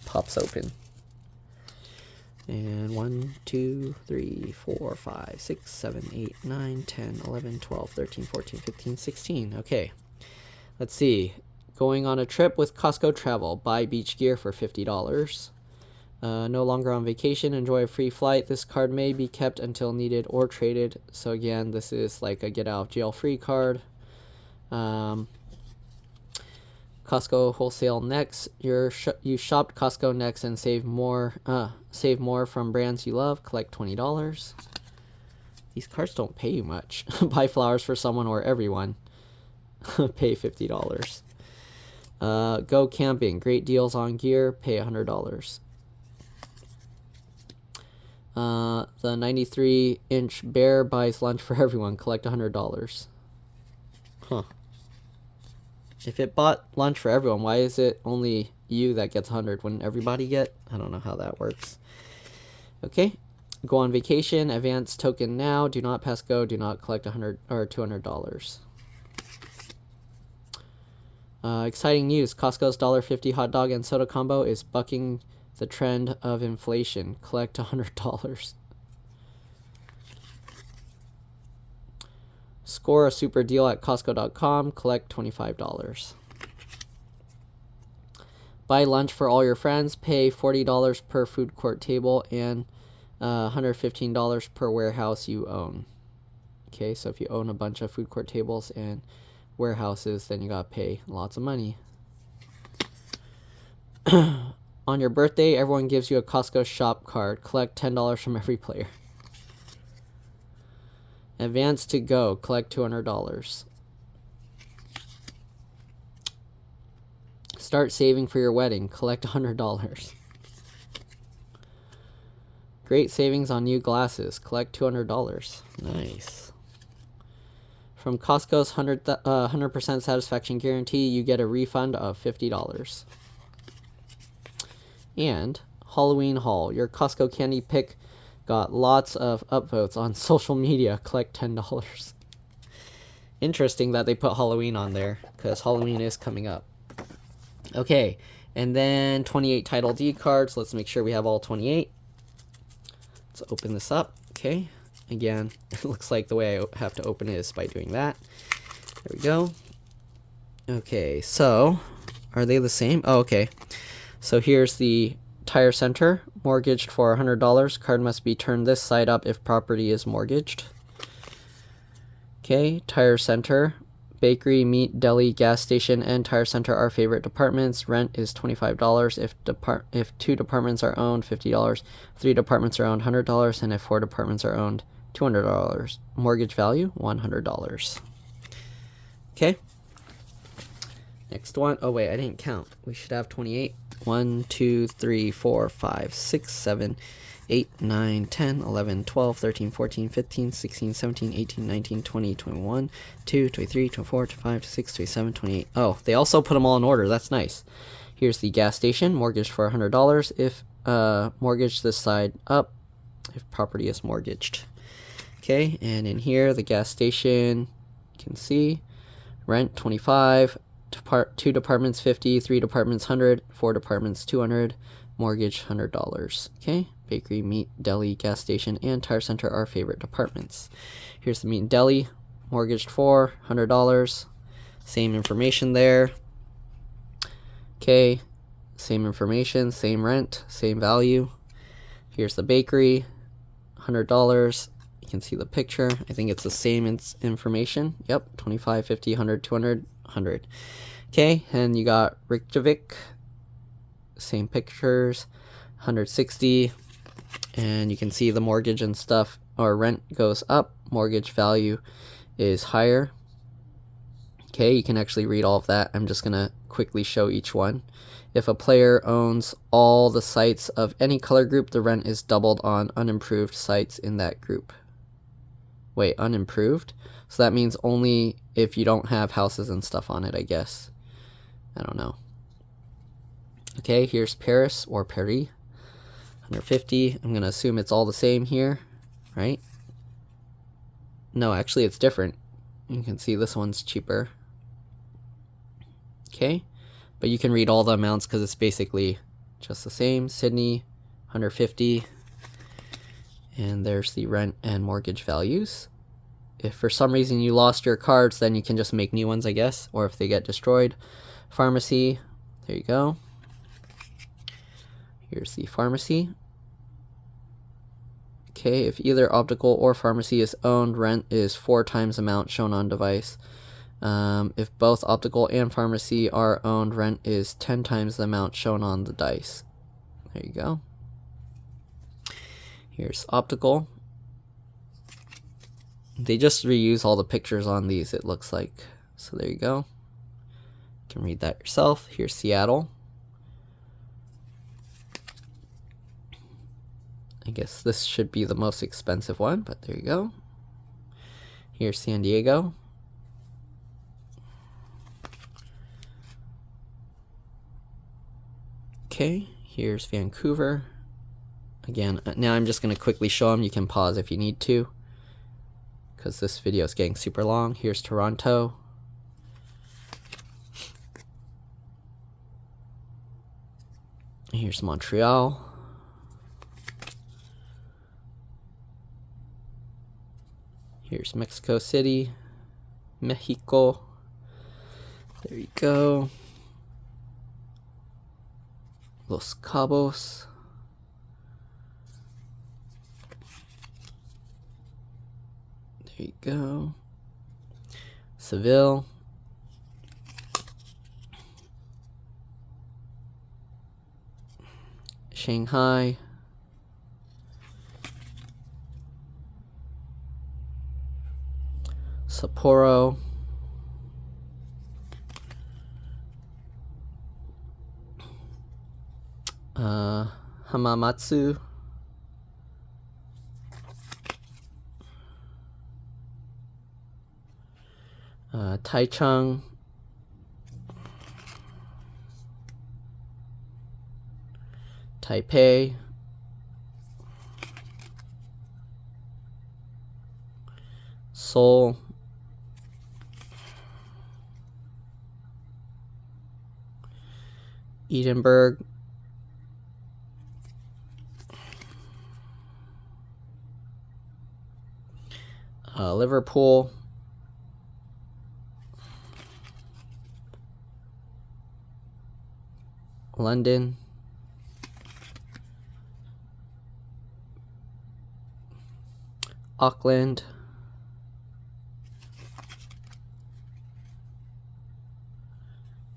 Pops open. And 1, 2, 3, 4, 5, 6, 7, 8, 9, 10, 11, 12, 13, 14, 15, 16. Okay. Let's see. Going on a trip with Costco Travel. Buy beach gear for $50. No longer on vacation. Enjoy a free flight. This card may be kept until needed or traded. So again, this is like a get out of jail free card. Costco Wholesale next. You shopped Costco next and save more from brands you love. Collect $20. These cards don't pay you much. Buy flowers for someone or everyone. Pay $50. Go camping. Great deals on gear. Pay $100. The 93-inch bear buys lunch for everyone. Collect $100. Huh. If it bought lunch for everyone, why is it only you that gets 100? Wouldn't everybody get? I don't know how that works. Okay. Go on vacation. Advance token now. Do not pass go. Do not collect $100 or $200. Exciting news. Costco's $1.50 hot dog and soda combo is bucking the trend of inflation. Collect $100. Score a super deal at Costco.com. Collect $25. Buy lunch for all your friends. Pay $40 per food court table and $115 per warehouse you own. Okay, so if you own a bunch of food court tables and warehouses, then you gotta pay lots of money. On your birthday, everyone gives you a Costco shop card. Collect $10 from every player. Advance to go. Collect $200. Start saving for your wedding. Collect $100. Great savings on new glasses. Collect $200. Nice. From Costco's 100% satisfaction guarantee, you get a refund of $50. And Halloween haul. Your Costco candy pick got lots of upvotes on social media. Collect $10. Interesting that they put Halloween on there, because Halloween is coming up. Okay, and then 28 Title deed cards. Let's make sure we have all 28. Let's open this up. Okay, again, it looks like the way I have to open it is by doing that. There we go. Okay, so are they the same? Oh, okay. So here's the Tire Center, mortgaged for $100. Card must be turned this side up if property is mortgaged. Okay, Tire Center, bakery, meat, deli, gas station, and Tire Center are favorite departments. Rent is $25. If 2 departments are owned, $50. 3 departments are owned, $100. And if 4 departments are owned, $200. Mortgage value, $100. Okay. Next one. Oh, wait, I didn't count. We should have 28. 1, 2, 3, 4, 5, 6, 7, 8, 9, 10, 11, 12, 13, 14, 15, 16, 17, 18, 19, 20, 21, 22, 23, 24, 25, 26, 27, 28. Oh, they also put them all in order. That's nice. Here's the gas station, mortgaged for $100. If mortgaged this side up, if property is mortgaged. Okay, and in here, the gas station, you can see, rent $25. 2 departments $50, 3 departments $100, 4 departments $200, mortgage $100. Okay, bakery, meat, deli, gas station, and Tire Center are favorite departments. Here's the meat and deli, mortgaged for $100. Same information there. Okay, same information, same rent, same value. Here's the bakery, $100. You can see the picture. I think it's the same information. Yep, 25, 50, 100, 200, 100. Okay, and you got Reykjavik, same pictures, 160, and you can see the mortgage and stuff, or rent goes up, mortgage value is higher. Okay, you can actually read all of that. I'm just gonna quickly show each one. If a player owns all the sites of any color group, the rent is doubled on unimproved sites in that group. Wait, unimproved? So that means only if you don't have houses and stuff on it, I guess. I don't know. Okay, here's Paris or Paris. 150. I'm going to assume it's all the same here, right? No, actually it's different. You can see this one's cheaper. Okay, but you can read all the amounts because it's basically just the same. Sydney, 150. And there's the rent and mortgage values. If for some reason you lost your cards, then you can just make new ones, I guess, or if they get destroyed. Pharmacy, there you go. Here's the pharmacy. Okay, if either optical or pharmacy is owned, rent is 4 times amount shown on device. If both optical and pharmacy are owned, rent is 10 times the amount shown on the dice. There you go. Here's optical. They just reuse all the pictures on these, it looks like. So there you go. You can read that yourself. Here's Seattle. I guess this should be the most expensive one, but there you go. Here's San Diego. Okay, here's Vancouver. Again, now I'm just going to quickly show them. You can pause if you need to, because this video is getting super long. Here's Toronto. Here's Montreal. Here's Mexico City, Mexico. There you go. Los Cabos. There you go. Seville. Shanghai. Sapporo. Hamamatsu. Taichung. Taipei. Seoul. Edinburgh. Liverpool. London. Auckland.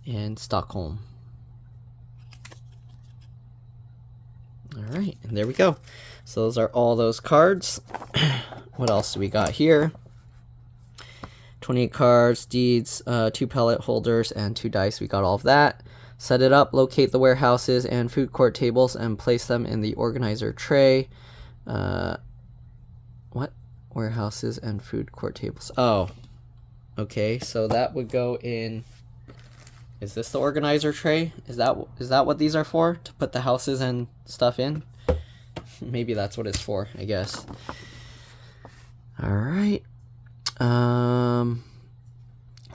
And Stockholm. All right, and there we go. So those are all those cards. What else do we got here? 28 cards, deeds, 2 pellet holders, and 2 dice. We got all of that. Set it up, locate the warehouses and food court tables, and place them in the organizer tray. What? Warehouses and food court tables. Oh, okay. So that would go in. Is this the organizer tray? Is that what these are for? To put the houses and stuff in? Maybe that's what it's for, I guess. All right.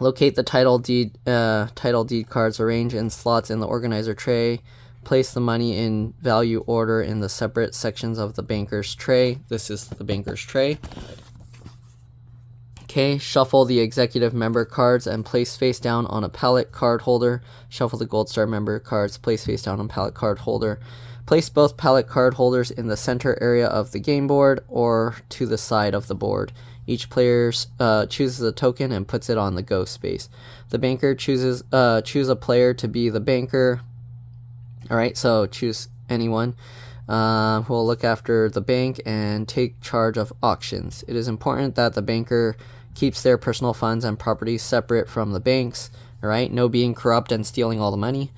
Locate the title deed cards, arrange in slots in the organizer tray. Place the money in value order in the separate sections of the banker's tray. This is the banker's tray. Okay, shuffle the executive member cards and place face down on a pallet card holder. Shuffle the Gold Star member cards, place face down on pallet card holder. Place both pallet card holders in the center area of the game board or to the side of the board. Each player chooses a token and puts it on the go space. The banker choose a player to be the banker. All right, so choose anyone who will look after the bank and take charge of auctions. It is important that the banker keeps their personal funds and properties separate from the bank's. All right, no being corrupt and stealing all the money.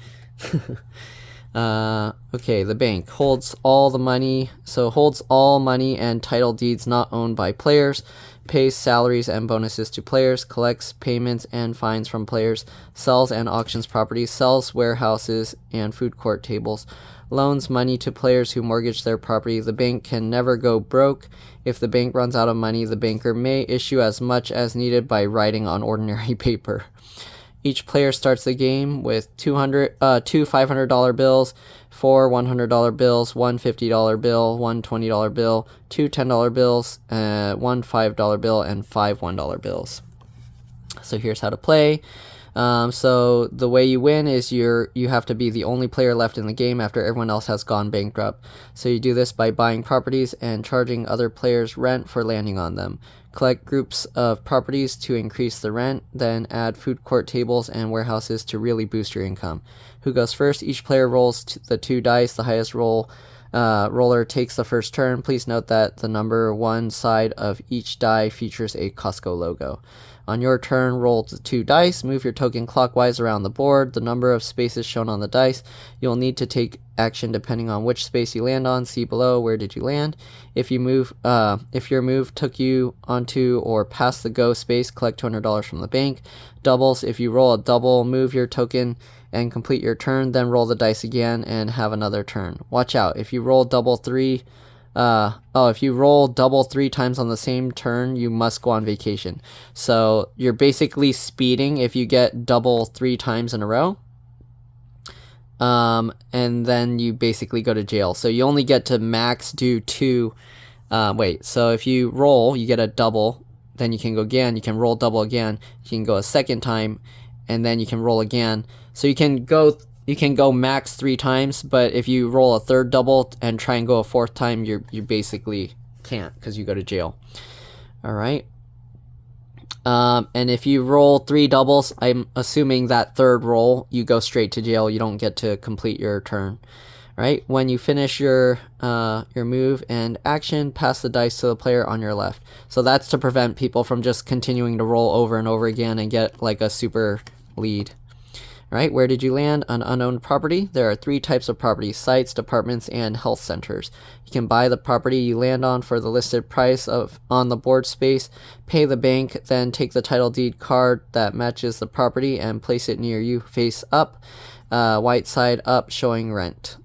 Okay, the bank holds all the money, so holds all money and title deeds not owned by players. pays salaries and bonuses to players, collects payments and fines from players, sells and auctions properties, sells warehouses and food court tables, loans money to players who mortgage their property. The bank can never go broke. If the bank runs out of money, the banker may issue as much as needed by writing on ordinary paper. Each player starts the game with two $500 bills, 4 $100 bills, 1 $50 bill, 1 $20 bill, 2 $10 bills, 1 $5 bill, and 5 $1 bills. So here's how to play. So the way you win is you have to be the only player left in the game after everyone else has gone bankrupt. So you do this by buying properties and charging other players rent for landing on them. Collect groups of properties to increase the rent, then add food court tables and warehouses to really boost your income. Who goes first? Each player rolls the 2 dice. The highest roller takes the first turn. Please note that the number 1 side of each die features a Costco logo. On your turn, roll the 2 dice. Move your token clockwise around the board. The number of spaces shown on the dice. You'll need to take action depending on which space you land on. See below, where did you land? If your move took you onto or past the go space, collect $200 from the bank. Doubles, if you roll a double, move your token and complete your turn, then roll the dice again and have another turn. Watch out, if you roll double 3 times on the same turn, you must go on vacation. So you're basically speeding if you get double 3 times in a row. And then you basically go to jail. So you only get to max do 2. So if you roll, you get a double, then you can go again, you can roll double again, you can go a second time, and then you can roll again. So you can go max 3 times, but if you roll a third double and try and go a 4th time, you basically can't because you go to jail. All right. And if you roll 3 doubles, I'm assuming that third roll, you go straight to jail. You don't get to complete your turn. Right? When you finish your move and action, pass the dice to the player on your left. So that's to prevent people from just continuing to roll over and over again and get like a super lead. Right? Where did you land? An unowned property. There are 3 types of properties: sites, departments, and health centers. You can buy the property you land on for the listed price on the board space, pay the bank, then take the title deed card that matches the property and place it near you, face up, white side up, showing rent.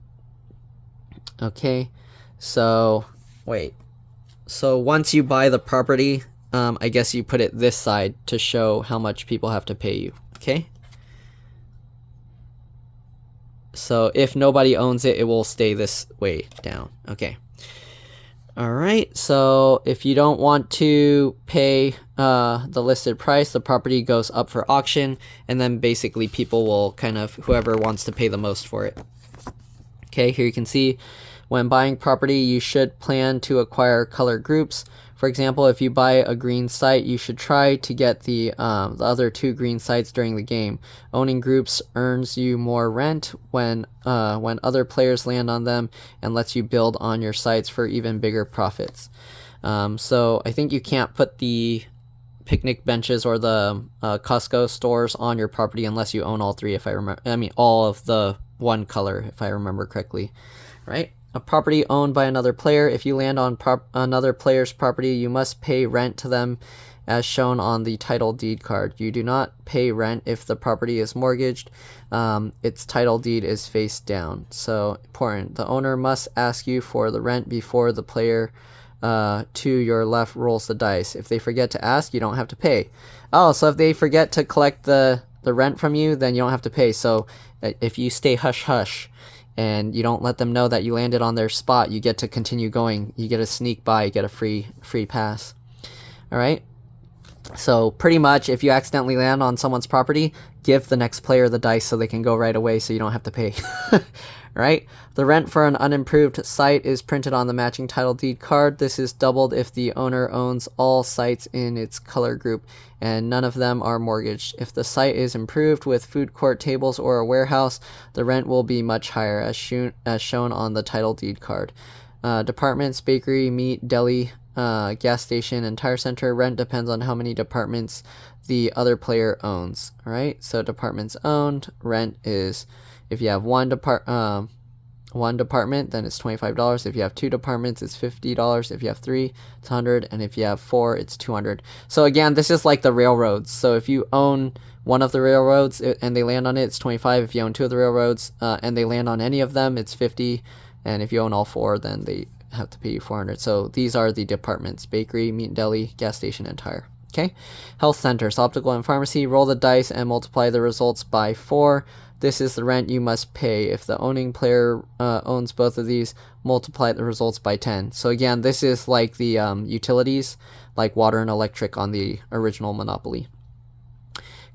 Okay, so once you buy the property, I guess you put it this side to show how much people have to pay you. Okay. So if nobody owns it, it will stay this way down. Okay. All right. So if you don't want to pay the listed price, the property goes up for auction, and then basically people will whoever wants to pay the most for it. Okay. Here you can see when buying property, you should plan to acquire color groups. For example, if you buy a green site, you should try to get the other 2 green sites during the game. Owning groups earns you more rent when other players land on them and lets you build on your sites for even bigger profits. So I think you can't put the picnic benches or the Costco stores on your property unless you own all 3. All of the one color, if I remember correctly, right? A property owned by another player. If you land on another player's property, you must pay rent to them as shown on the title deed card. You do not pay rent if the property is mortgaged. Its title deed is face down. So important. The owner must ask you for the rent before the player to your left rolls the dice. If they forget to ask, you don't have to pay. Oh, so if they forget to collect the rent from you, then you don't have to pay. So if you stay hush-hush, and you don't let them know that you landed on their spot, you get to continue going. You get a sneak by, you get a free pass. All right. So pretty much, if you accidentally land on someone's property, give the next player the dice so they can go right away, so you don't have to pay. Right? The rent for an unimproved site is printed on the matching title deed card. This is doubled if the owner owns all sites in its color group and none of them are mortgaged. If the site is improved with food court tables or a warehouse, the rent will be much higher, as shown on the title deed card. Departments, bakery, meat, deli, gas station, and tire center. Rent depends on how many departments the other player owns. All right, so departments owned. Rent is if you have one one department, then it's $25. If you have two departments, it's $50. If you have three, it's $100. And if you have four, it's $200. So again, this is like the railroads. So if you own one of the railroads and they land on it, it's $25. If you own two of the railroads and they land on any of them, it's $50. And if you own all four, then they have to pay you $400. So these are the departments: bakery, meat and deli, gas station, and tire. Okay, health centers, optical, and pharmacy. Roll the dice and multiply the results by 4. This is the rent you must pay. If the owning player owns both of these, multiply the results by 10. So again, this is like the utilities, like water and electric on the original Monopoly.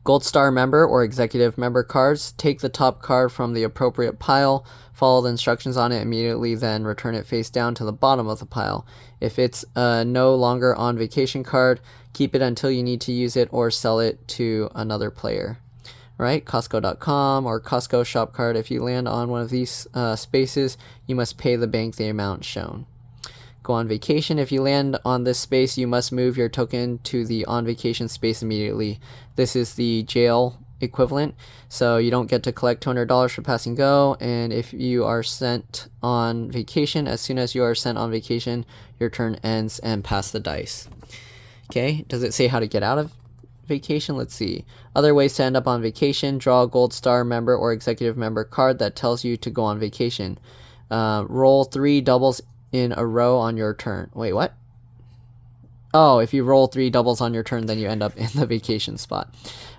Gold Star member or executive member cards. Take the top card from the appropriate pile, follow the instructions on it immediately, then return it face down to the bottom of the pile. If it's no longer on vacation card, keep it until you need to use it or sell it to another player. Right? Costco.com or Costco shop card. If you land on one of these spaces, you must pay the bank the amount shown. Go on vacation. If you land on this space, you must move your token to the on vacation space immediately. This is the jail equivalent, so you don't get to collect $200 for passing go. And if you are sent on vacation, as soon as you are sent on vacation, your turn ends and pass the dice. Okay, does it say how to get out of vacation? Let's see. Other ways to end up on vacation: draw a Gold Star member or executive member card that tells you to go on vacation. Roll 3 doubles in a row on your turn. Wait, what? Oh, if you roll 3 doubles on your turn, then you end up in the vacation spot.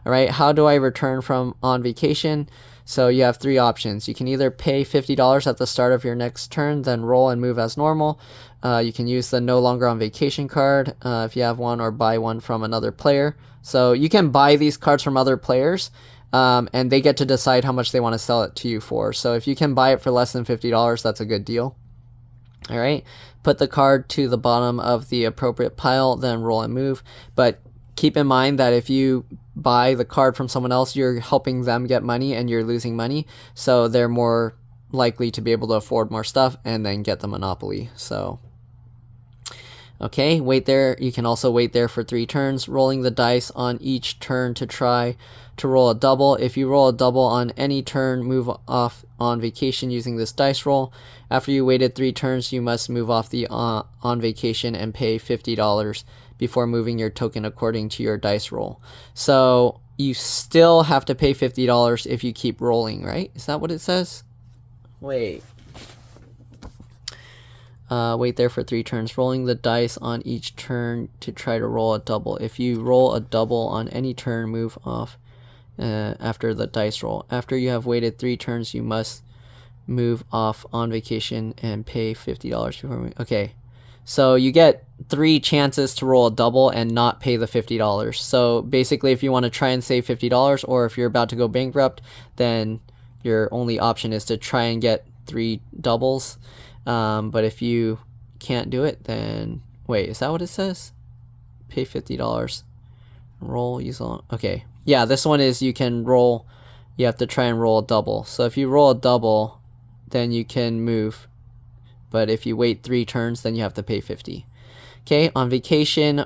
All right, how do I return from on vacation? So you have 3 options. You can either pay $50 at the start of your next turn, then roll and move as normal. You can use the no longer on vacation card if you have one, or buy one from another player. So you can buy these cards from other players, and they get to decide how much they want to sell it to you for. So if you can buy it for less than $50, that's a good deal. All right, put the card to the bottom of the appropriate pile, then roll and move. But keep in mind that if you buy the card from someone else, you're helping them get money and you're losing money. So they're more likely to be able to afford more stuff and then get the Monopoly. So, okay, wait there. You can also wait there for 3 turns, rolling the dice on each turn to try to roll a double. If you roll a double on any turn, move off on vacation using this dice roll. After you waited 3 turns, you must move off the on vacation and pay $50 before moving your token according to your dice roll. So you still have to pay $50 if you keep rolling, right? Is that what it says? Wait. Wait there for 3 turns, rolling the dice on each turn to try to roll a double. If you roll a double on any turn, move off after the dice roll. After you have waited 3 turns, you must move off on vacation and pay $50 before. Okay, so you get 3 chances to roll a double and not pay the $50. So basically, if you want to try and save $50, or if you're about to go bankrupt, then your only option is to try and get 3 doubles. But if you can't do it, then wait, is that what it says? Pay $50, roll, use on. Okay, yeah, this one is you can roll. You have to try and roll a double. So if you roll a double, then you can move. But if you wait 3 turns, then you have to pay $50. Okay, on vacation,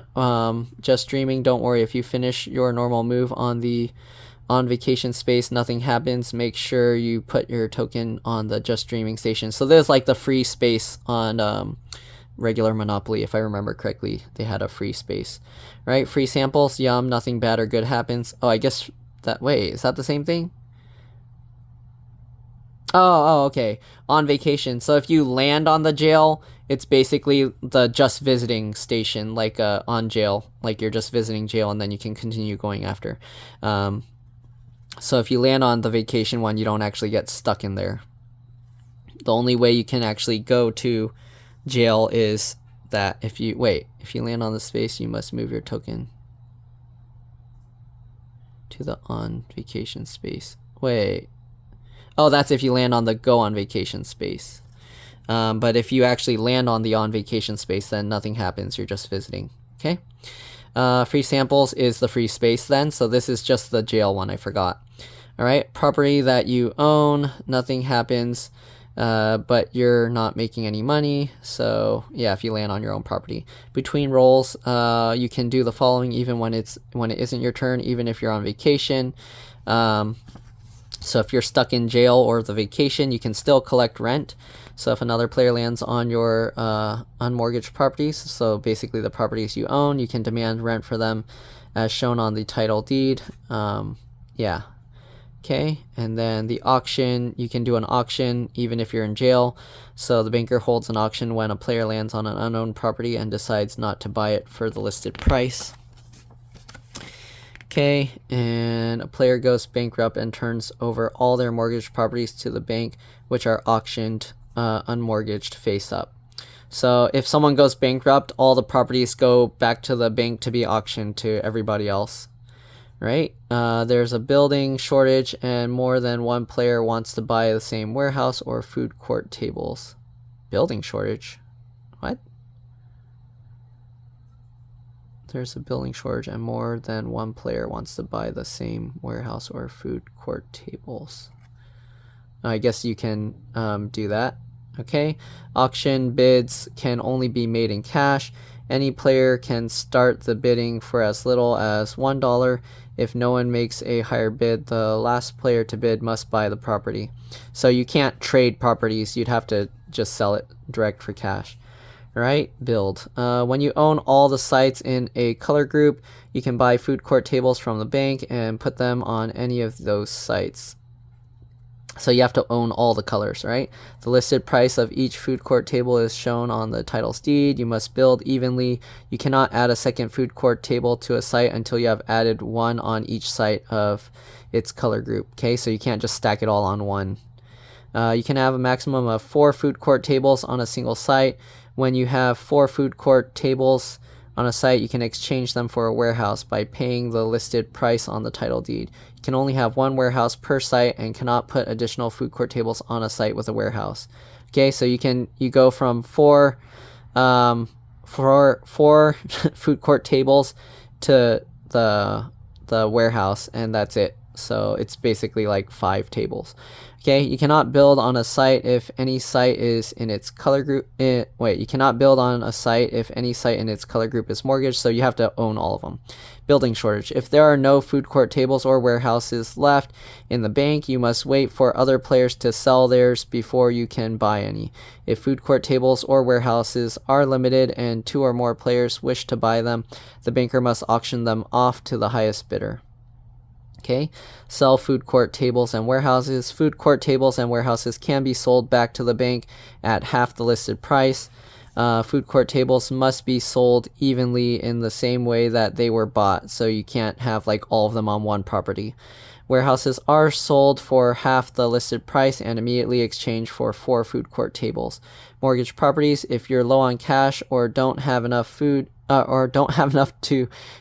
just dreaming. Don't worry, if you finish your normal move on the on vacation space, nothing happens. Make sure you put your token on the just dreaming station. So there's like the free space on regular Monopoly, if I remember correctly. They had a free space, right? Free samples, yum, nothing bad or good happens. Oh, I guess that, wait, is that the same thing? Oh, okay. On vacation. So if you land on the jail, it's basically the just visiting station, like on jail. Like you're just visiting jail, and then you can continue going after. So if you land on the vacation one, you don't actually get stuck in there. The only way you can actually go to jail is that if you land on the space, you must move your token to the on vacation space. Wait. Oh, that's if you land on the go on vacation space. But if you actually land on the on vacation space, then nothing happens. You're just visiting. Okay. Free samples is the free space then. So this is just the jail one. I forgot. All right. Property that you own, nothing happens, but you're not making any money. So yeah, if you land on your own property. Between rolls, you can do the following even when it isn't your turn, even if you're on vacation. So if you're stuck in jail or the vacation, you can still collect rent. So if another player lands on your unmortgaged properties, so basically the properties you own, you can demand rent for them as shown on the title deed. Yeah. Okay, and then the auction, you can do an auction even if you're in jail. So the banker holds an auction when a player lands on an unowned property and decides not to buy it for the listed price. Okay, and a player goes bankrupt and turns over all their mortgaged properties to the bank, which are auctioned unmortgaged face up. So if someone goes bankrupt, all the properties go back to the bank to be auctioned to everybody else, right? There's a building shortage and more than one player wants to buy the same warehouse or food court tables. Building shortage? What? There's a building shortage and more than one player wants to buy the same warehouse or food court tables. I guess you can do that. Okay. Auction bids can only be made in cash. Any player can start the bidding for as little as $1. If no one makes a higher bid, the last player to bid must buy the property. So you can't trade properties. You'd have to just sell it direct for cash. Right? Build. When you own all the sites in a color group, you can buy food court tables from the bank and put them on any of those sites. So you have to own all the colors, right? The listed price of each food court table is shown on the title's deed. You must build evenly. You cannot add a second food court table to a site until you have added one on each site of its color group. Okay, so you can't just stack it all on one. You can have a maximum of 4 food court tables on a single site. When you have 4 food court tables on a site, you can exchange them for a warehouse by paying the listed price on the title deed. You can only have 1 warehouse per site and cannot put additional food court tables on a site with a warehouse. Okay, so you go from 4 food court tables to the warehouse, and that's it. So it's basically like 5 tables. Okay, you cannot build on a site if any site is in its color group. You cannot build on a site if any site in its color group is mortgaged, so you have to own all of them. Building shortage. If there are no food court tables or warehouses left in the bank, you must wait for other players to sell theirs before you can buy any. If food court tables or warehouses are limited and 2 or more players wish to buy them, the banker must auction them off to the highest bidder. Okay, sell food court tables and warehouses. Food court tables and warehouses can be sold back to the bank at half the listed price. Food court tables must be sold evenly in the same way that they were bought, so you can't have like all of them on one property. Warehouses are sold for half the listed price and immediately exchanged for 4 food court tables. Mortgage properties, if you're low on cash or don't have enough to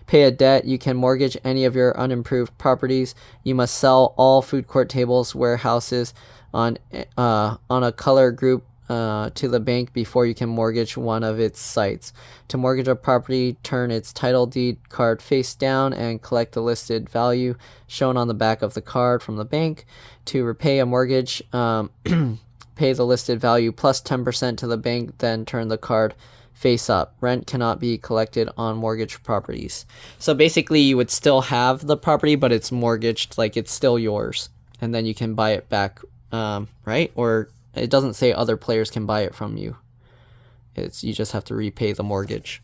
pay a debt, you can mortgage any of your unimproved properties. You must sell all food court tables, warehouses on a color group to the bank before you can mortgage one of its sites. To mortgage a property, turn its title deed card face down and collect the listed value shown on the back of the card from the bank. To repay a mortgage, pay the listed value plus 10% to the bank, then turn the card face up. Rent cannot be collected on mortgaged properties. So basically you would still have the property, but it's mortgaged, like it's still yours, and then you can buy it back, right? Or it doesn't say other players can buy it from you. You just have to repay the mortgage.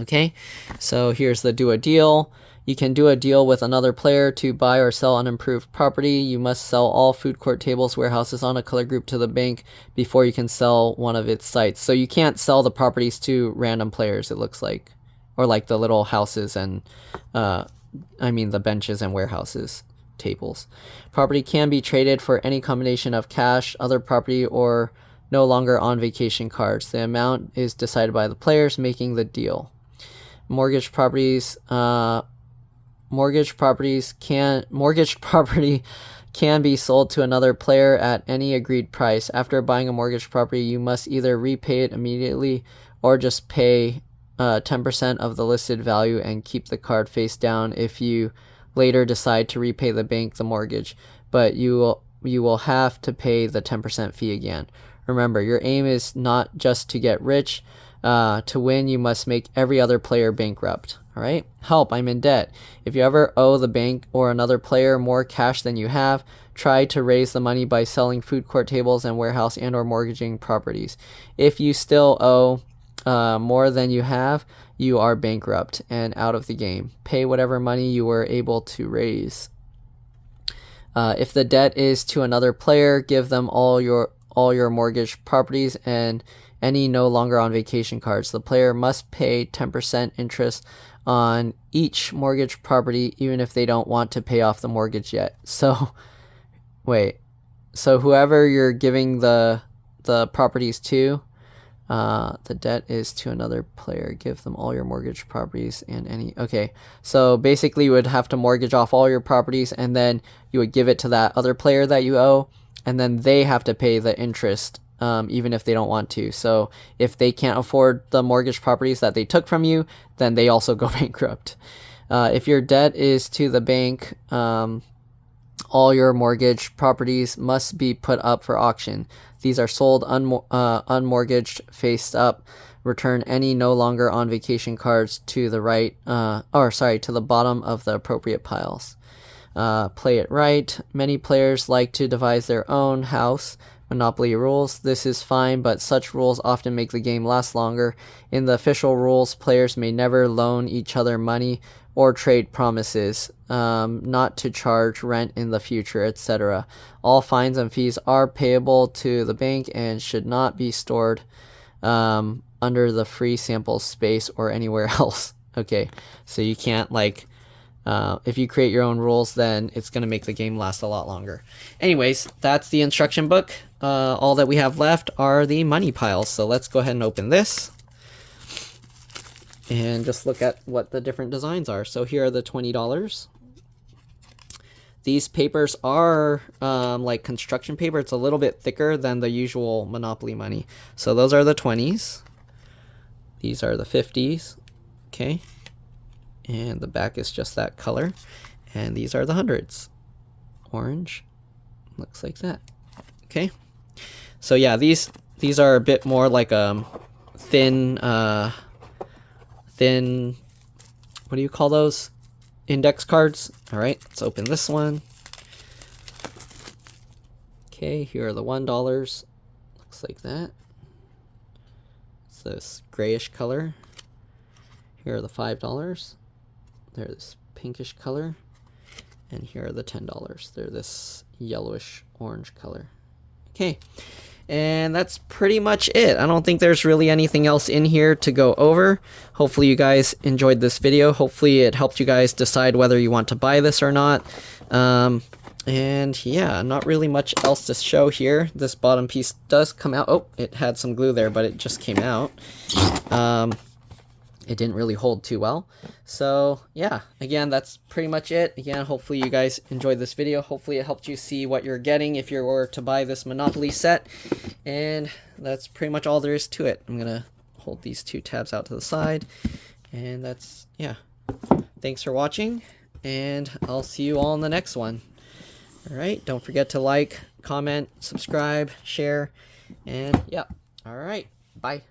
Okay, so here's the do a deal. You can do a deal with another player to buy or sell unimproved property. You must sell all food court tables, warehouses on a color group to the bank before you can sell one of its sites. So you can't sell the properties to random players, it looks like. Or like the little houses and, the benches and warehouses, tables. Property can be traded for any combination of cash, other property, or no longer on vacation cards. The amount is decided by the players making the deal. Mortgage property can be sold to another player at any agreed price. After buying a mortgage property, you must either repay it immediately or just pay 10% of the listed value and keep the card face down if you later decide to repay the bank the mortgage, but you will have to pay the 10% fee again. Remember, your aim is not just to get rich. To win, you must make every other player bankrupt. All right. Help, I'm in debt. If you ever owe the bank or another player more cash than you have, try to raise the money by selling food court tables and warehouse and or mortgaging properties. If you still owe more than you have, you are bankrupt and out of the game. Pay whatever money you were able to raise. If the debt is to another player, give them all your mortgage properties and any no longer on vacation cards. The player must pay 10% interest on each mortgage property, even if they don't want to pay off the mortgage yet. So, wait. So whoever you're giving the properties to, the debt is to another player. Give them all your mortgage properties and any. Okay, so basically you would have to mortgage off all your properties, and then you would give it to that other player that you owe, and then they have to pay the interest. Even if they don't want to. So if they can't afford the mortgage properties that they took from you, then they also go bankrupt. If your debt is to the bank, all your mortgage properties must be put up for auction. These are sold unmortgaged, faced up. Return any no longer on vacation cards to the right, to the bottom of the appropriate piles. Play it right. Many players like to devise their own house Monopoly rules. This is fine, but such rules often make the game last longer. In the official rules, players may never loan each other money or trade promises, not to charge rent in the future, etc. All fines and fees are payable to the bank and should not be stored under the free sample space or anywhere else. Okay, so you can't if you create your own rules, then it's going to make the game last a lot longer. Anyways, that's the instruction book. All that we have left are the money piles. So let's go ahead and open this and just look at what the different designs are. So here are the $20. These papers are like construction paper. It's a little bit thicker than the usual Monopoly money. So those are the 20s. These are the 50s. Okay. And the back is just that color. And these are the hundreds. Orange. Looks like that. Okay. So yeah, these are a bit more like thin, what do you call those? Index cards. All right, let's open this one. Okay, here are the $1. Looks like that. It's this grayish color. Here are the $5. They're this pinkish color. And here are the $10. They're this yellowish orange color. Okay, and that's pretty much it. I don't think there's really anything else in here to go over. Hopefully you guys enjoyed this video. Hopefully it helped you guys decide whether you want to buy this or not. And yeah, not really much else to show here. This bottom piece does come out. Oh, it had some glue there, but it just came out. It didn't really hold too well. So yeah, again, that's pretty much it. Again, hopefully you guys enjoyed this video. Hopefully it helped you see what you're getting if you were to buy this Monopoly set. And that's pretty much all there is to it. I'm gonna hold these two tabs out to the side. And that's, yeah. Thanks for watching, and I'll see you all in the next one. All right, don't forget to like, comment, subscribe, share, and yeah. All right, bye.